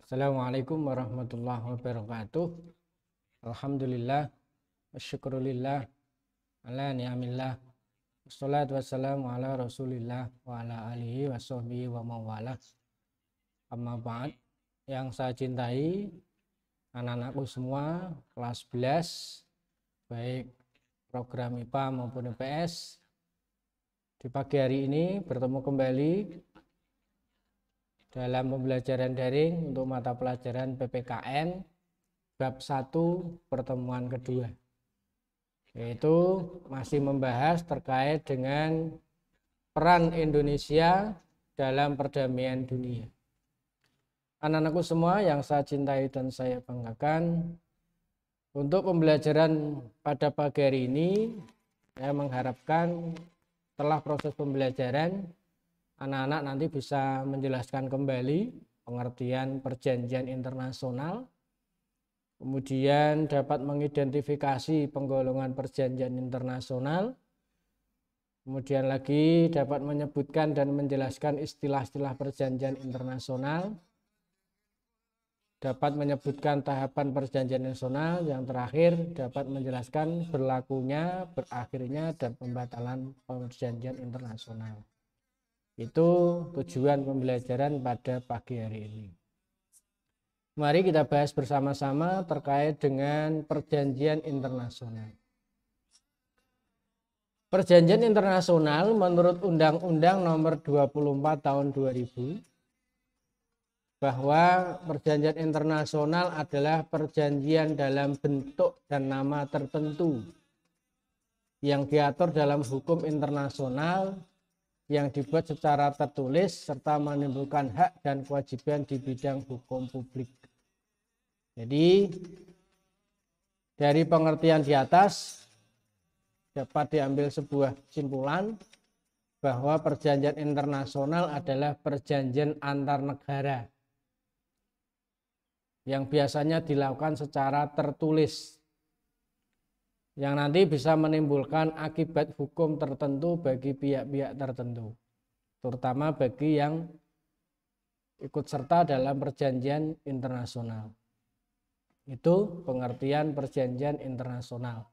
Assalamualaikum warahmatullahi wabarakatuh. Alhamdulillah, wasyukurillah, ala ni'amillah, wassalatu wassalamu ala rasulillah wa ala alihi wa sahbihi wa mawalah. Amma ba'd, yang saya cintai anak-anakku semua kelas 11, baik program IPA maupun IPS. Di pagi hari ini bertemu kembali dalam pembelajaran daring untuk mata pelajaran PPKN bab 1 pertemuan kedua, yaitu masih membahas terkait dengan peran Indonesia dalam perdamaian dunia. Anak-anakku semua yang saya cintai dan saya banggakan, untuk pembelajaran pada pagi hari ini saya mengharapkan setelah proses pembelajaran anak-anak nanti bisa menjelaskan kembali pengertian perjanjian internasional, kemudian dapat mengidentifikasi penggolongan perjanjian internasional, kemudian lagi dapat menyebutkan dan menjelaskan istilah-istilah perjanjian internasional, dapat menyebutkan tahapan perjanjian internasional, yang terakhir dapat menjelaskan berlakunya, berakhirnya, dan pembatalan perjanjian internasional. Itu tujuan pembelajaran pada pagi hari ini. Mari kita bahas bersama-sama terkait dengan perjanjian internasional. Perjanjian internasional menurut Undang-Undang Nomor 24 Tahun 2000 bahwa perjanjian internasional adalah perjanjian dalam bentuk dan nama tertentu yang diatur dalam hukum internasional yang dibuat secara tertulis serta menimbulkan hak dan kewajiban di bidang hukum publik. Jadi dari pengertian di atas dapat diambil sebuah kesimpulan bahwa perjanjian internasional adalah perjanjian antar negara yang biasanya dilakukan secara tertulis, yang nanti bisa menimbulkan akibat hukum tertentu bagi pihak-pihak tertentu, terutama bagi yang ikut serta dalam perjanjian internasional. Itu pengertian perjanjian internasional.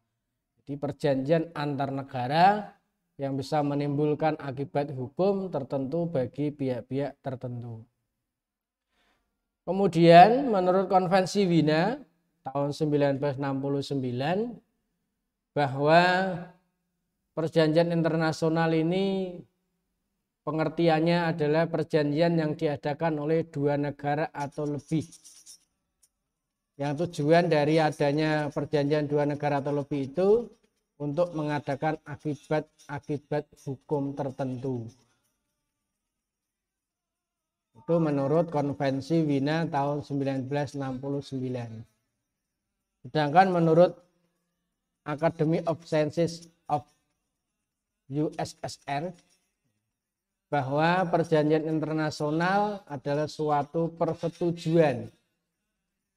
Jadi perjanjian antar negara yang bisa menimbulkan akibat hukum tertentu bagi pihak-pihak tertentu. Kemudian menurut Konvensi Wina tahun 1969 bahwa perjanjian internasional ini pengertiannya adalah perjanjian yang diadakan oleh dua negara atau lebih. Yang tujuan dari adanya perjanjian dua negara atau lebih itu untuk mengadakan akibat hukum tertentu. Itu menurut Konvensi Wina tahun 1969. Sedangkan menurut Academy of Sciences of USSR bahwa perjanjian internasional adalah suatu persetujuan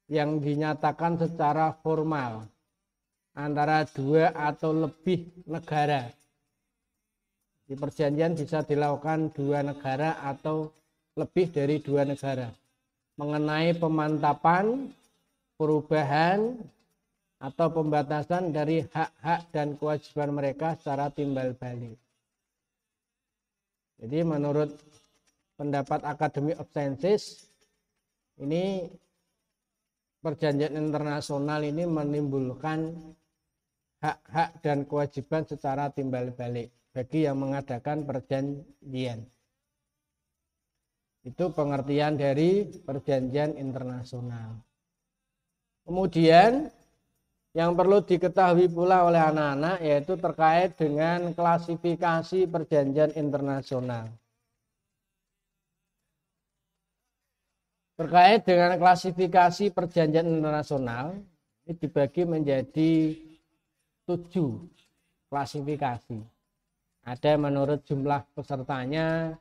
yang dinyatakan secara formal antara dua atau lebih negara. Di perjanjian bisa dilakukan dua negara atau lebih dari dua negara mengenai pemantapan, perubahan, atau pembatasan dari hak-hak dan kewajiban mereka secara timbal balik. Jadi menurut pendapat Academy of Sciences, ini perjanjian internasional ini menimbulkan hak-hak dan kewajiban secara timbal balik bagi yang mengadakan perjanjian. Itu pengertian dari perjanjian internasional. Kemudian yang perlu diketahui pula oleh anak-anak yaitu terkait dengan klasifikasi perjanjian internasional. Terkait dengan klasifikasi perjanjian internasional, ini dibagi menjadi 7 klasifikasi. Ada menurut jumlah pesertanya,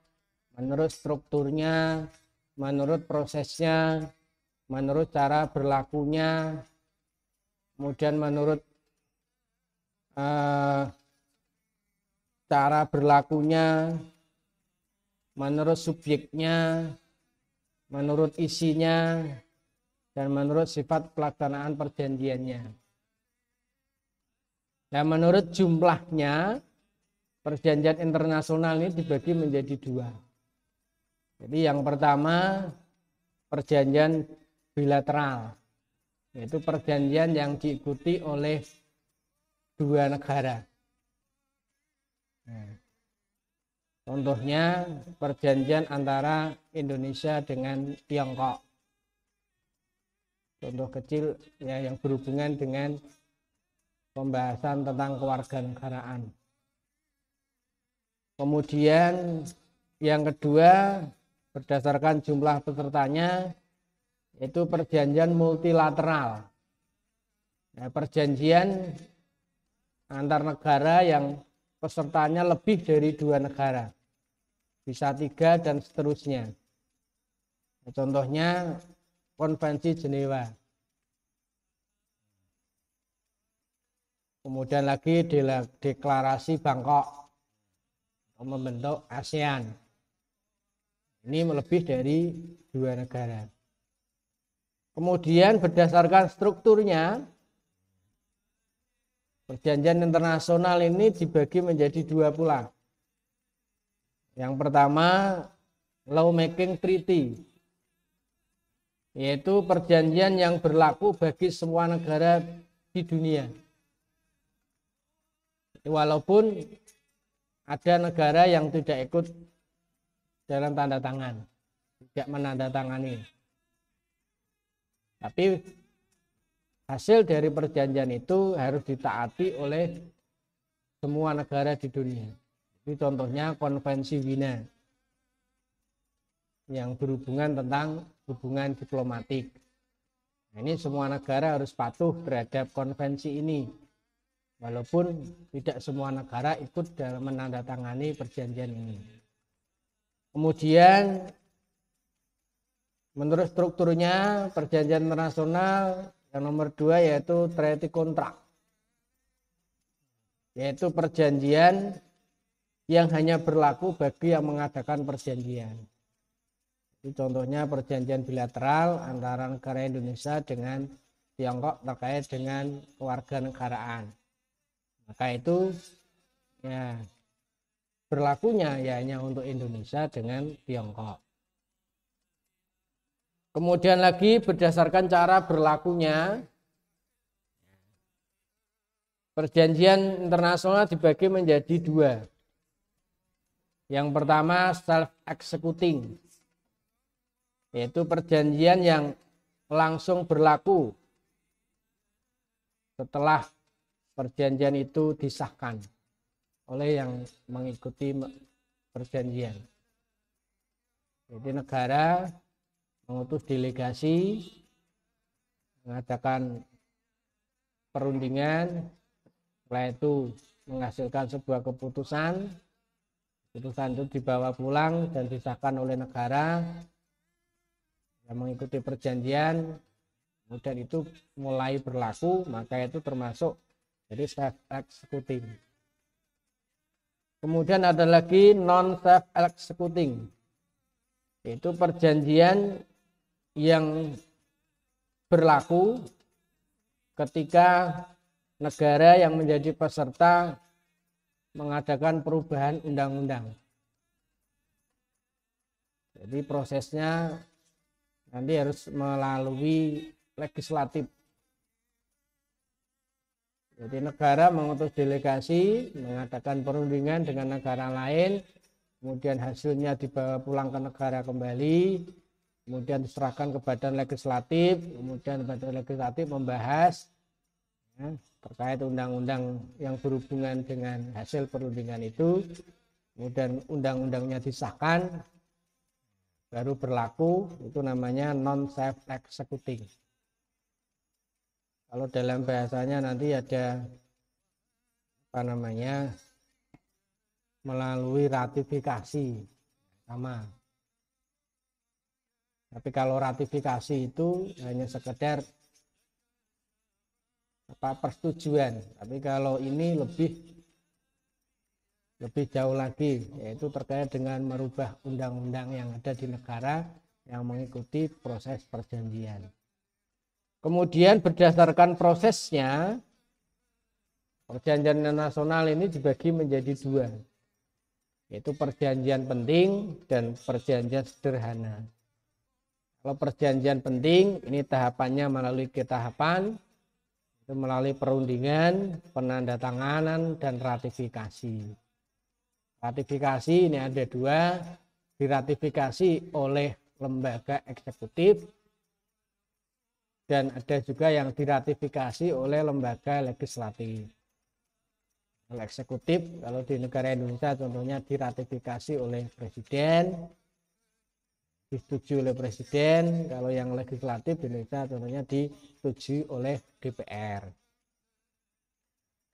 menurut strukturnya, menurut prosesnya, menurut cara berlakunya, kemudian menurut cara berlakunya, menurut subjeknya, menurut isinya, dan menurut sifat pelaksanaan perjanjiannya. Nah, menurut jumlahnya perjanjian internasional ini dibagi menjadi dua. Jadi yang pertama perjanjian bilateral, yaitu perjanjian yang diikuti oleh dua negara. Nah, contohnya perjanjian antara Indonesia dengan Tiongkok. Contoh kecil ya, yang berhubungan dengan pembahasan tentang kewarganegaraan. Kemudian yang kedua berdasarkan jumlah pesertanya yaitu perjanjian multilateral. Nah, perjanjian antar negara yang pesertanya lebih dari dua negara, bisa 3 dan seterusnya. Nah, contohnya Konvensi Jenewa. Kemudian lagi deklarasi Bangkok membentuk ASEAN. Ini lebih dari dua negara. Kemudian berdasarkan strukturnya, perjanjian internasional ini dibagi menjadi dua pula. Yang pertama, lawmaking treaty, yaitu perjanjian yang berlaku bagi semua negara di dunia. Walaupun ada negara yang tidak ikut dalam tanda tangan, tidak menandatangani. Tapi hasil dari perjanjian itu harus ditaati oleh semua negara di dunia. Ini contohnya Konvensi Wina yang berhubungan tentang hubungan diplomatik. Nah, ini semua negara harus patuh terhadap konvensi ini, walaupun tidak semua negara ikut dalam menandatangani perjanjian ini. Kemudian menurut strukturnya perjanjian internasional yang nomor 2 yaitu treaty contract, yaitu perjanjian yang hanya berlaku bagi yang mengadakan perjanjian. Itu contohnya perjanjian bilateral antara negara Indonesia dengan Tiongkok terkait dengan kewarganegaraan. Maka itu ya berlakunya ya hanya untuk Indonesia dengan Tiongkok. Kemudian lagi berdasarkan cara berlakunya, perjanjian internasional dibagi menjadi dua. Yang pertama self-executing, yaitu perjanjian yang langsung berlaku setelah perjanjian itu disahkan oleh yang mengikuti perjanjian. Jadi negara mengutus delegasi, mengadakan perundingan, setelah itu menghasilkan sebuah keputusan. Keputusan itu dibawa pulang dan disahkan oleh negara yang mengikuti perjanjian, kemudian itu mulai berlaku, maka itu termasuk jadi self-executing. Kemudian ada lagi non-self-executing, yaitu perjanjian yang berlaku ketika negara yang menjadi peserta mengadakan perubahan undang-undang. Jadi prosesnya nanti harus melalui legislatif. Jadi negara mengutus delegasi mengadakan perundingan dengan negara lain, kemudian hasilnya dibawa pulang ke negara kembali, kemudian diserahkan ke badan legislatif, kemudian badan legislatif membahas ya, terkait undang-undang yang berhubungan dengan hasil perundingan itu, kemudian undang-undangnya disahkan, baru berlaku, itu namanya non-self-executing. Kalau dalam bahasanya nanti ada apa namanya, melalui ratifikasi sama. Tapi kalau ratifikasi itu hanya sekedar persetujuan, tapi kalau ini lebih jauh lagi, yaitu terkait dengan merubah undang-undang yang ada di negara yang mengikuti proses perjanjian. Kemudian berdasarkan prosesnya, perjanjian internasional ini dibagi menjadi dua, yaitu perjanjian penting dan perjanjian sederhana. Kalau perjanjian penting, ini tahapannya melalui tahapan, itu melalui perundingan, penandatanganan, dan ratifikasi. Ratifikasi ini ada dua, diratifikasi oleh lembaga eksekutif, dan ada juga yang diratifikasi oleh lembaga legislatif. Kalau eksekutif, kalau di negara Indonesia contohnya diratifikasi oleh presiden, disetujui oleh presiden. Kalau yang legislatif di Indonesia contohnya disetujui oleh DPR.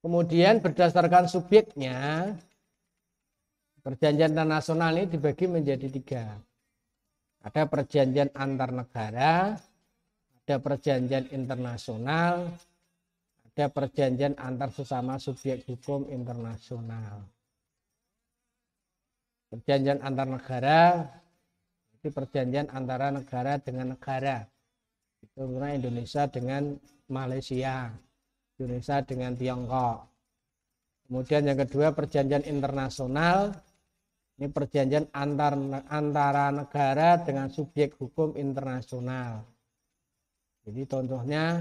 Kemudian berdasarkan subjeknya, perjanjian internasional ini dibagi menjadi tiga. Ada perjanjian antar negara, ada perjanjian internasional, ada perjanjian antar sesama subjek hukum internasional. Perjanjian antar negara itu perjanjian antara negara dengan negara. Contohnya Indonesia dengan Malaysia, Indonesia dengan Tiongkok. Kemudian yang kedua perjanjian internasional, ini perjanjian antara negara dengan subjek hukum internasional. Jadi contohnya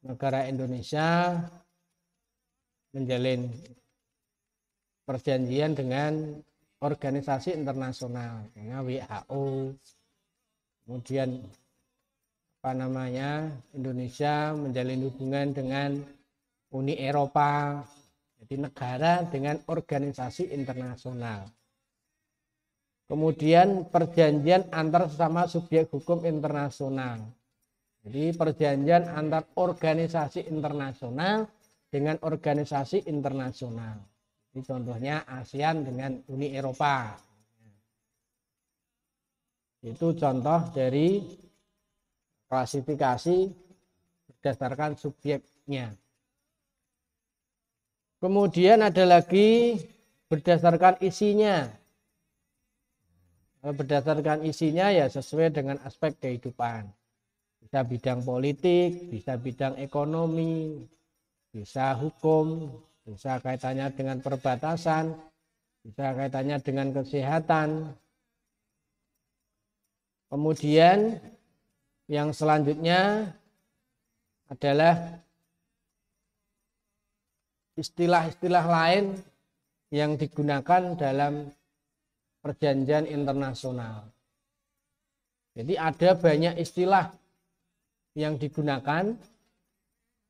negara Indonesia menjalin perjanjian dengan organisasi internasional, WHO. Kemudian Indonesia menjalin hubungan dengan Uni Eropa. Jadi negara dengan organisasi internasional. Kemudian perjanjian antar sesama subjek hukum internasional. Jadi perjanjian antar organisasi internasional dengan organisasi internasional. Ini contohnya ASEAN dengan Uni Eropa. Itu contoh dari klasifikasi berdasarkan subjeknya. Kemudian ada lagi berdasarkan isinya. Berdasarkan isinya ya sesuai dengan aspek kehidupan. Bisa bidang politik, bisa bidang ekonomi, bisa hukum, bisa kaitannya dengan perbatasan, bisa kaitannya dengan kesehatan. Kemudian yang selanjutnya adalah istilah-istilah lain yang digunakan dalam perjanjian internasional. Jadi ada banyak istilah yang digunakan,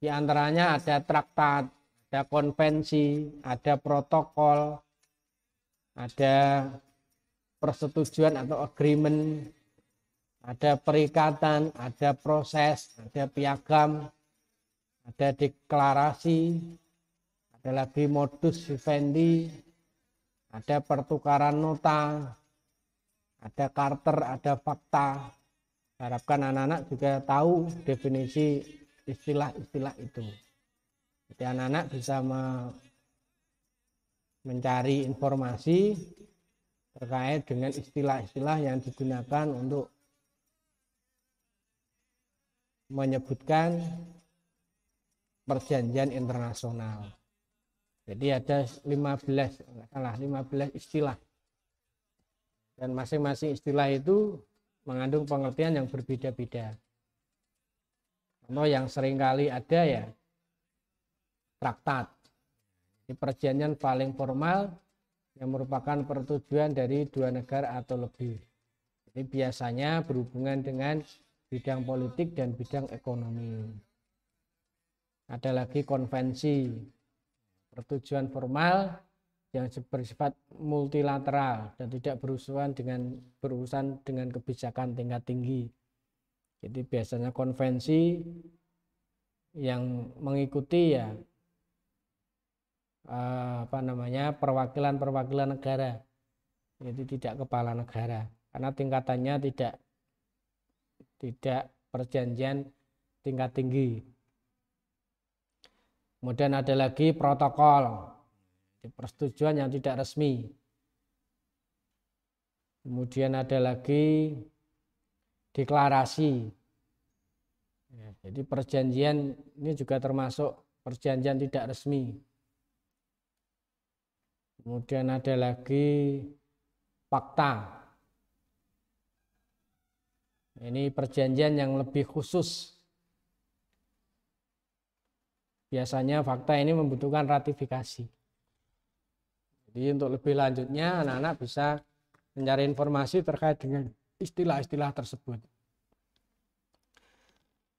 di antaranya ada traktat, ada konvensi, ada protokol, ada persetujuan atau agreement, ada perikatan, ada proses, ada piagam, ada deklarasi, ada lagi modus vivendi, ada pertukaran nota, ada charter, ada fakta. Harapkan anak-anak juga tahu definisi istilah-istilah itu. Jadi anak-anak bisa mencari informasi terkait dengan istilah-istilah yang digunakan untuk menyebutkan perjanjian internasional. Jadi ada 15 istilah. Dan masing-masing istilah itu mengandung pengertian yang berbeda-beda. Contoh yang seringkali ada ya traktat. Ini perjanjian paling formal yang merupakan persetujuan dari dua negara atau lebih. Ini biasanya berhubungan dengan bidang politik dan bidang ekonomi. Ada lagi konvensi, persetujuan formal yang bersifat multilateral dan tidak berurusan dengan kebijakan tingkat tinggi. Jadi biasanya konvensi yang mengikuti ya perwakilan negara. Jadi tidak kepala negara karena tingkatannya tidak perjanjian tingkat tinggi. Kemudian ada lagi protokol, persetujuan yang tidak resmi. Kemudian ada lagi deklarasi. Ya, jadi perjanjian ini juga termasuk perjanjian tidak resmi. Kemudian ada lagi fakta. Ini perjanjian yang lebih khusus. Biasanya fakta ini membutuhkan ratifikasi. Jadi untuk lebih lanjutnya anak-anak bisa mencari informasi terkait dengan istilah-istilah tersebut.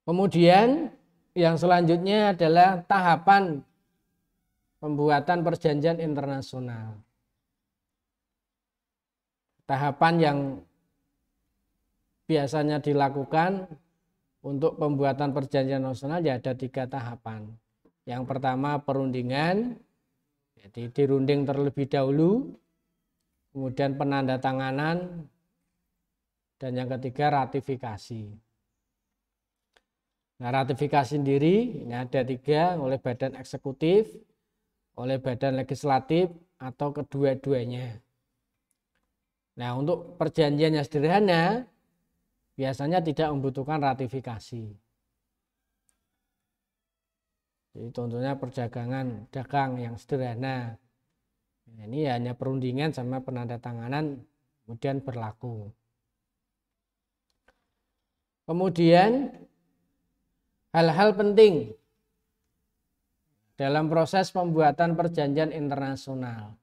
Kemudian yang selanjutnya adalah tahapan pembuatan perjanjian internasional. Tahapan yang biasanya dilakukan untuk pembuatan perjanjian nasional ya ada 3 tahapan. Yang pertama perundingan, jadi dirunding terlebih dahulu, kemudian penandatanganan, dan yang ketiga ratifikasi. Nah, ratifikasi sendiri ini ada 3, oleh badan eksekutif, oleh badan legislatif, atau kedua-duanya. Nah, untuk perjanjian yang sederhana biasanya tidak membutuhkan ratifikasi. Jadi contohnya perdagangan dagang yang sederhana. Nah, ini hanya perundingan sama penandatanganan kemudian berlaku. Kemudian hal-hal penting dalam proses pembuatan perjanjian internasional.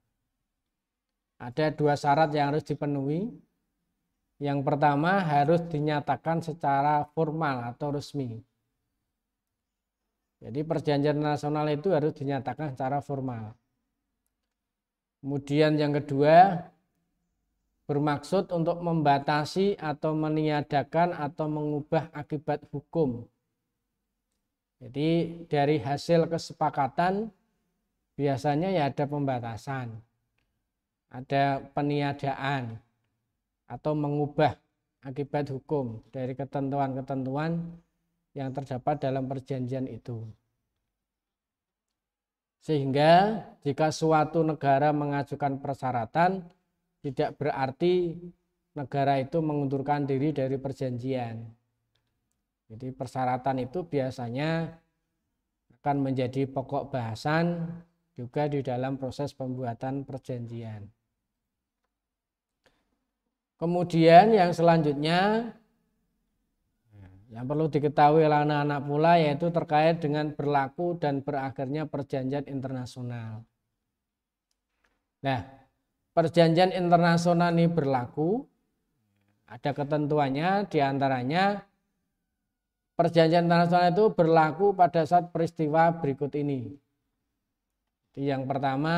Ada 2 syarat yang harus dipenuhi. Yang pertama harus dinyatakan secara formal atau resmi. Jadi perjanjian nasional itu harus dinyatakan secara formal. Kemudian yang kedua, bermaksud untuk membatasi atau meniadakan atau mengubah akibat hukum. Jadi dari hasil kesepakatan biasanya ya ada pembatasan, ada peniadaan, atau mengubah akibat hukum dari ketentuan-ketentuan yang terdapat dalam perjanjian itu. Sehingga jika suatu negara mengajukan persyaratan, tidak berarti negara itu mengundurkan diri dari perjanjian. Jadi persyaratan itu biasanya akan menjadi pokok bahasan juga di dalam proses pembuatan perjanjian. Kemudian yang selanjutnya yang perlu diketahui oleh anak-anak pula yaitu terkait dengan berlaku dan berakhirnya perjanjian internasional. Nah, perjanjian internasional ini berlaku, ada ketentuannya, diantaranya perjanjian internasional itu berlaku pada saat peristiwa berikut ini. Yang pertama,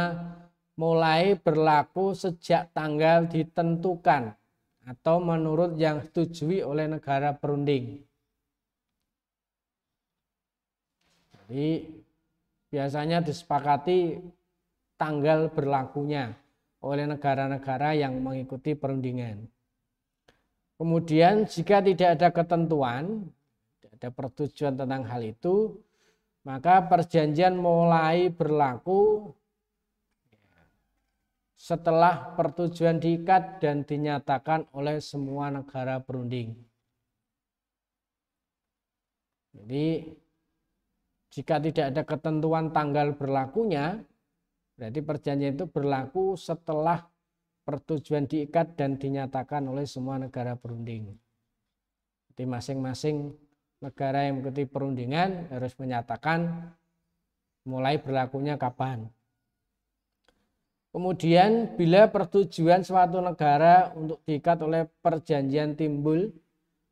mulai berlaku sejak tanggal ditentukan atau menurut yang disetujui oleh negara berunding. Jadi biasanya disepakati tanggal berlakunya oleh negara-negara yang mengikuti perundingan. Kemudian jika tidak ada ketentuan, tidak ada persetujuan tentang hal itu, maka perjanjian mulai berlaku setelah persetujuan diikat dan dinyatakan oleh semua negara berunding. Jadi jika tidak ada ketentuan tanggal berlakunya, berarti perjanjian itu berlaku setelah persetujuan diikat dan dinyatakan oleh semua negara berunding. Jadi masing-masing negara yang mengikuti perundingan harus menyatakan mulai berlakunya kapan. Kemudian bila persetujuan suatu negara untuk diikat oleh perjanjian timbul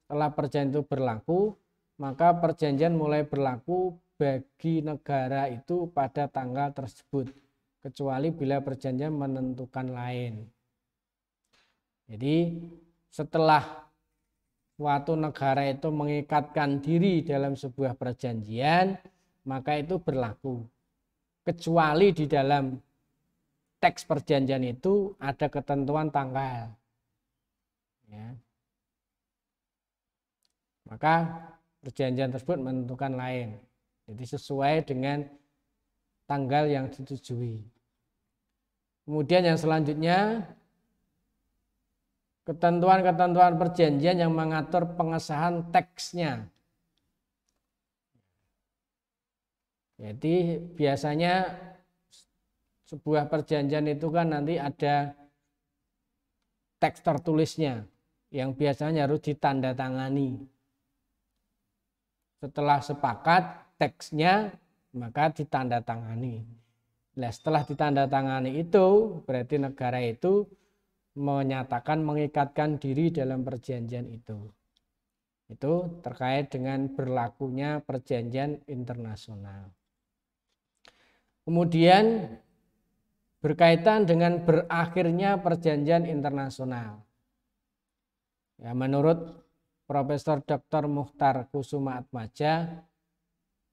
setelah perjanjian itu berlaku, maka perjanjian mulai berlaku bagi negara itu pada tanggal tersebut, kecuali bila perjanjian menentukan lain. Jadi setelah suatu negara itu mengikatkan diri dalam sebuah perjanjian, maka itu berlaku. Kecuali di dalam teks perjanjian itu ada ketentuan tanggal. Ya. Maka perjanjian tersebut menentukan lain. Jadi sesuai dengan tanggal yang disetujui. Kemudian yang selanjutnya, ketentuan-ketentuan perjanjian yang mengatur pengesahan teksnya. Jadi biasanya sebuah perjanjian itu kan nanti ada teks tertulisnya yang biasanya harus ditandatangani. Setelah sepakat teksnya maka ditandatangani. Nah, setelah ditandatangani itu berarti negara itu menyatakan mengikatkan diri dalam perjanjian itu. Itu terkait dengan berlakunya perjanjian internasional. Kemudian berkaitan dengan berakhirnya perjanjian internasional. Ya, menurut Profesor Dr. Mukhtar Kusumaatmadja,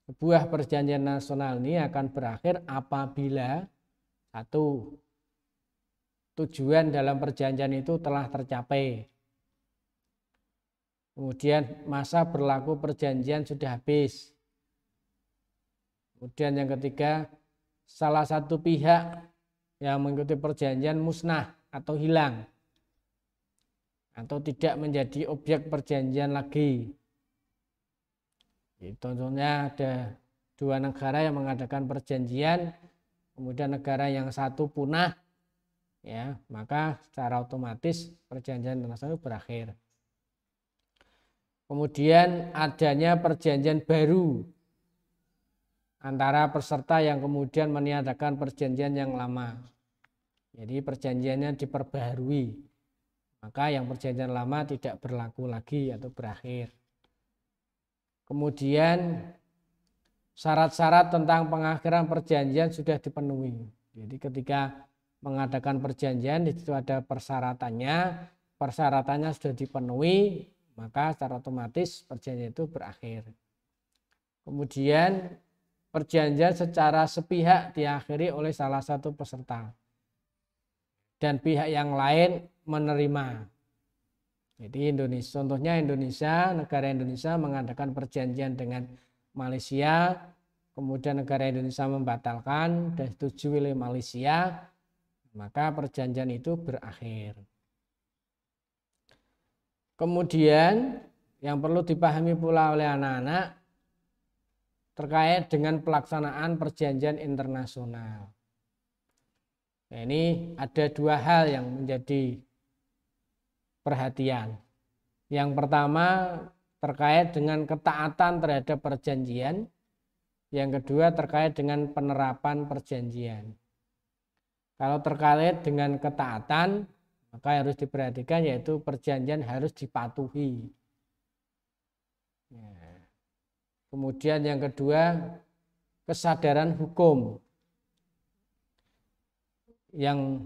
sebuah perjanjian nasional ini akan berakhir apabila satu, tujuan dalam perjanjian itu telah tercapai. Kemudian masa berlaku perjanjian sudah habis. Kemudian yang ketiga, salah satu pihak yang mengikuti perjanjian musnah atau hilang atau tidak menjadi objek perjanjian lagi. Contohnya ada dua negara yang mengadakan perjanjian, kemudian negara yang satu punah, ya maka secara otomatis perjanjian internasional berakhir. Kemudian adanya perjanjian baru antara peserta yang kemudian meniadakan perjanjian yang lama. Jadi perjanjiannya diperbaharui, maka yang perjanjian lama tidak berlaku lagi atau berakhir. Kemudian syarat-syarat tentang pengakhiran perjanjian sudah dipenuhi. Jadi ketika mengadakan perjanjian di situ ada persyaratannya sudah dipenuhi, maka secara otomatis perjanjian itu berakhir. Kemudian perjanjian secara sepihak diakhiri oleh salah satu peserta dan pihak yang lain menerima. Jadi contohnya negara Indonesia mengadakan perjanjian dengan Malaysia, kemudian negara Indonesia membatalkan dan disetujui oleh Malaysia, maka perjanjian itu berakhir. Kemudian yang perlu dipahami pula oleh anak-anak terkait dengan pelaksanaan perjanjian internasional. Nah, ini ada dua hal yang menjadi perhatian. Yang pertama terkait dengan ketaatan terhadap perjanjian. Yang kedua terkait dengan penerapan perjanjian. Kalau terkait dengan ketaatan, maka harus diperhatikan yaitu perjanjian harus dipatuhi. Kemudian yang kedua kesadaran hukum yang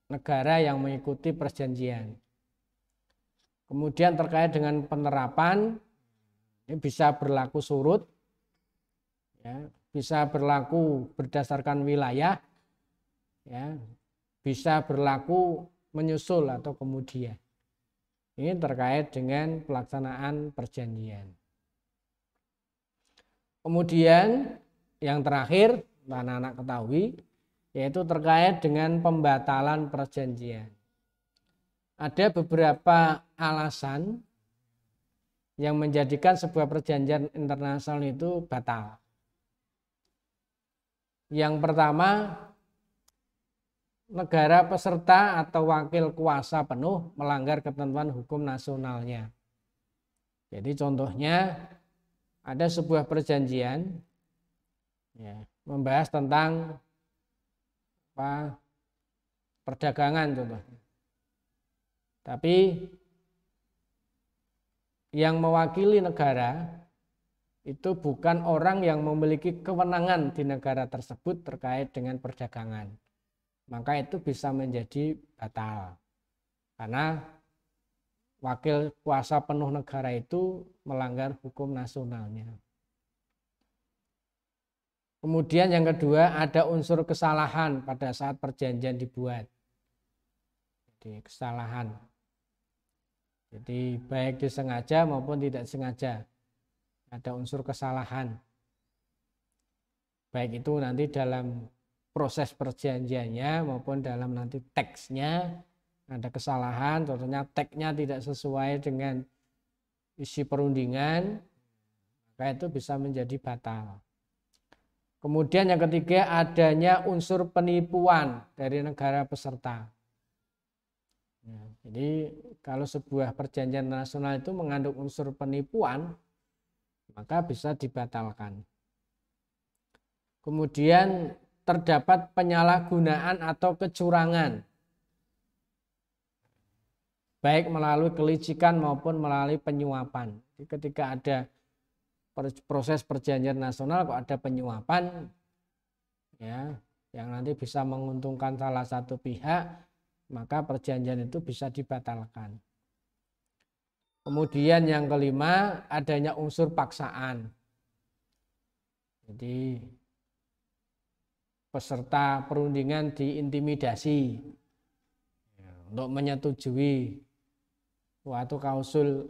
negara yang mengikuti perjanjian. Kemudian terkait dengan penerapan, ini bisa berlaku surut, ya, bisa berlaku berdasarkan wilayah, ya, bisa berlaku menyusul atau kemudian. Ini terkait dengan pelaksanaan perjanjian. Kemudian yang terakhir, anak-anak ketahui, yaitu terkait dengan pembatalan perjanjian. Ada beberapa alasan yang menjadikan sebuah perjanjian internasional itu batal. Yang pertama, negara peserta atau wakil kuasa penuh melanggar ketentuan hukum nasionalnya. Jadi contohnya ada sebuah perjanjian ya, membahas tentang perdagangan contohnya. Tapi yang mewakili negara itu bukan orang yang memiliki kewenangan di negara tersebut terkait dengan perdagangan. Maka itu bisa menjadi batal. Karena wakil kuasa penuh negara itu melanggar hukum nasionalnya. Kemudian yang kedua, ada unsur kesalahan pada saat perjanjian dibuat. Jadi kesalahan. Jadi baik disengaja maupun tidak sengaja. Ada unsur kesalahan. Baik itu nanti dalam proses perjanjiannya maupun dalam nanti teksnya ada kesalahan, contohnya teksnya tidak sesuai dengan isi perundingan, maka itu bisa menjadi batal. Kemudian yang ketiga, adanya unsur penipuan dari negara peserta. Ya, jadi kalau sebuah perjanjian internasional itu mengandung unsur penipuan, maka bisa dibatalkan. Kemudian terdapat penyalahgunaan atau kecurangan, baik melalui kelicikan maupun melalui penyuapan. Jadi ketika ada proses perjanjian nasional kok ada penyuapan, ya, yang nanti bisa menguntungkan salah satu pihak, maka perjanjian itu bisa dibatalkan. Kemudian yang kelima, adanya unsur paksaan. Jadi peserta perundingan diintimidasi untuk menyetujui suatu klausul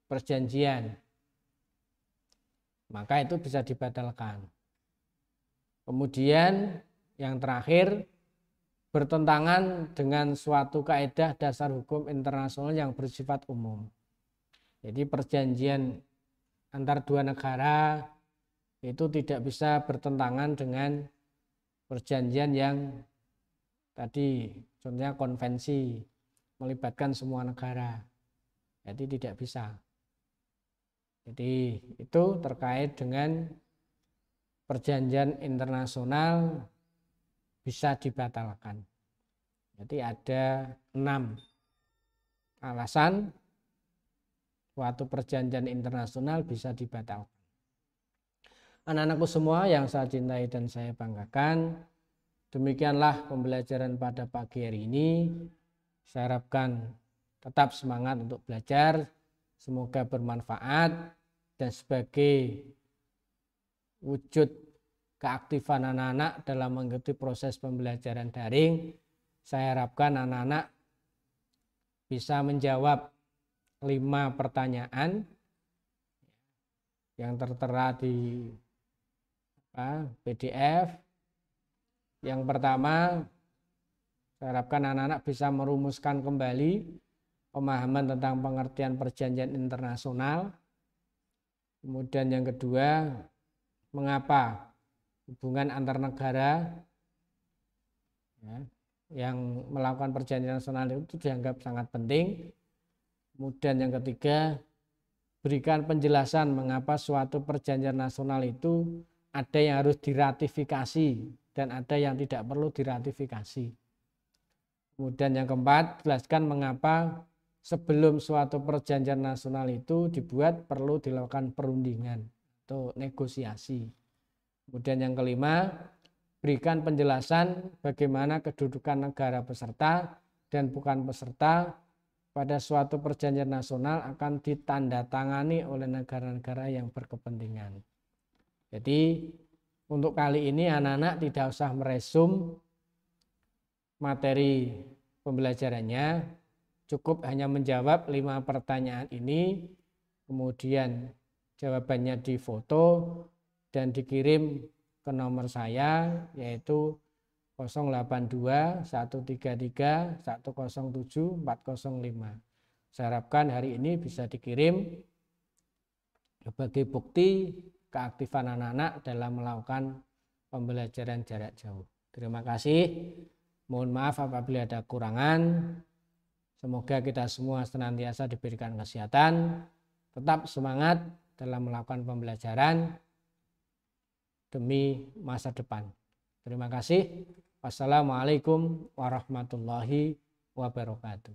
perjanjian, maka itu bisa dibatalkan. Kemudian yang terakhir, bertentangan dengan suatu kaedah dasar hukum internasional yang bersifat umum. Jadi perjanjian antar dua negara itu tidak bisa bertentangan dengan perjanjian yang tadi, contohnya konvensi melibatkan semua negara. Jadi tidak bisa. Jadi itu terkait dengan perjanjian internasional bisa dibatalkan. Jadi ada 6 alasan suatu perjanjian internasional bisa dibatalkan. Anak-anakku semua yang saya cintai dan saya banggakan, demikianlah pembelajaran pada pagi hari ini. Saya harapkan tetap semangat untuk belajar, semoga bermanfaat, dan sebagai wujud keaktifan anak-anak dalam mengikuti proses pembelajaran daring, saya harapkan anak-anak bisa menjawab 5 pertanyaan yang tertera di PDF. Yang pertama, saya harapkan anak-anak bisa merumuskan kembali pemahaman tentang pengertian perjanjian internasional. Kemudian yang kedua, mengapa hubungan antar negara yang melakukan perjanjian nasional itu dianggap sangat penting. Kemudian yang ketiga, berikan penjelasan mengapa suatu perjanjian nasional itu ada yang harus diratifikasi dan ada yang tidak perlu diratifikasi. Kemudian yang keempat, jelaskan mengapa sebelum suatu perjanjian nasional itu dibuat perlu dilakukan perundingan atau negosiasi. Kemudian yang kelima, berikan penjelasan bagaimana kedudukan negara peserta dan bukan peserta pada suatu perjanjian nasional akan ditandatangani oleh negara-negara yang berkepentingan. Jadi untuk kali ini anak-anak tidak usah meresum materi pembelajarannya, cukup hanya menjawab 5 pertanyaan ini, kemudian jawabannya difoto dan dikirim ke nomor saya, yaitu 082 133 107 405. Saya harapkan hari ini bisa dikirim sebagai bukti keaktifan anak-anak dalam melakukan pembelajaran jarak jauh. Terima kasih. Mohon maaf apabila ada kekurangan. Semoga kita semua senantiasa diberikan kesehatan, tetap semangat dalam melakukan pembelajaran demi masa depan. Terima kasih. Wassalamualaikum warahmatullahi wabarakatuh.